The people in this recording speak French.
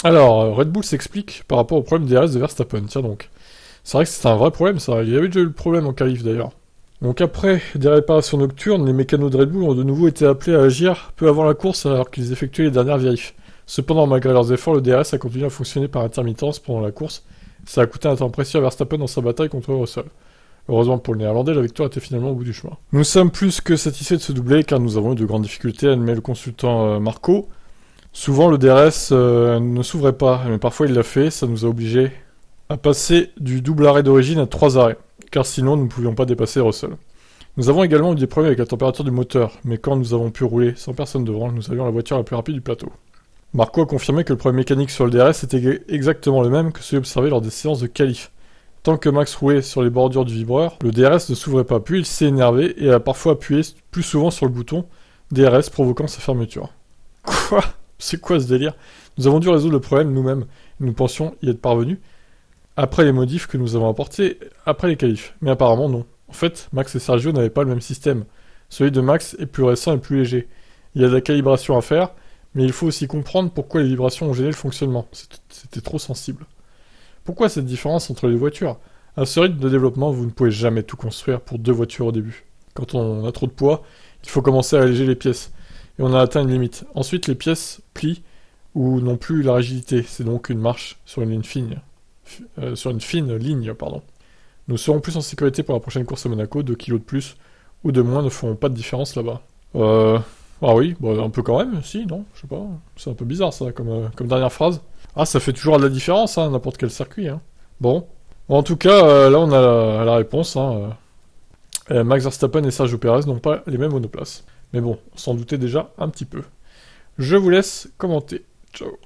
Alors, Red Bull s'explique par rapport au problème DRS de Verstappen, tiens donc. C'est vrai que c'est un vrai problème ça, il y avait déjà eu le problème en qualif d'ailleurs. Donc après des réparations nocturnes, les mécanos de Red Bull ont de nouveau été appelés à agir peu avant la course alors qu'ils effectuaient les dernières vérifs. Cependant, malgré leurs efforts, le DRS a continué à fonctionner par intermittence pendant la course. Ça a coûté un temps précieux à Verstappen dans sa bataille contre Russell. Heureusement pour le néerlandais, la victoire était finalement au bout du chemin. Nous sommes plus que satisfaits de ce doublé car nous avons eu de grandes difficultés, admet le consultant Marco. Souvent le DRS ne s'ouvrait pas, mais parfois il l'a fait, ça nous a obligés à passer du double arrêt d'origine à 3 arrêts, car sinon nous ne pouvions pas dépasser Russell. Nous avons également eu des problèmes avec la température du moteur, mais quand nous avons pu rouler sans personne devant, nous avions la voiture la plus rapide du plateau. Marco a confirmé que le problème mécanique sur le DRS était exactement le même que celui observé lors des séances de qualif. Tant que Max roulait sur les bordures du vibreur, le DRS ne s'ouvrait pas, puis il s'est énervé et a parfois appuyé plus souvent sur le bouton DRS provoquant sa fermeture. Quoi? C'est quoi ce délire? Nous avons dû résoudre le problème nous-mêmes, et nous pensions y être parvenus, après les modifs que nous avons apportés après les qualifs. Mais apparemment non. En fait, Max et Sergio n'avaient pas le même système. Celui de Max est plus récent et plus léger. Il y a de la calibration à faire, mais il faut aussi comprendre pourquoi les vibrations ont gêné le fonctionnement. C'était trop sensible. Pourquoi cette différence entre les voitures? À ce rythme de développement, vous ne pouvez jamais tout construire pour 2 voitures au début. Quand on a trop de poids, il faut commencer à alléger les pièces. Et on a atteint une limite. Ensuite, les pièces plient ou n'ont plus la rigidité. C'est donc une marche sur une ligne fine. Sur une fine ligne, pardon. Nous serons plus en sécurité pour la prochaine course à Monaco. 2 kilos de plus ou de moins ne feront pas de différence là-bas. Ah oui, bon, un peu quand même, si, non? Je sais pas. C'est un peu bizarre ça, comme dernière phrase. Ah, ça fait toujours de la différence, hein, n'importe quel circuit, hein. Bon. En tout cas, là on a la réponse, hein. Max Verstappen et Sergio Perez n'ont pas les mêmes monoplaces. Mais bon, on s'en doutait déjà un petit peu. Je vous laisse commenter. Ciao.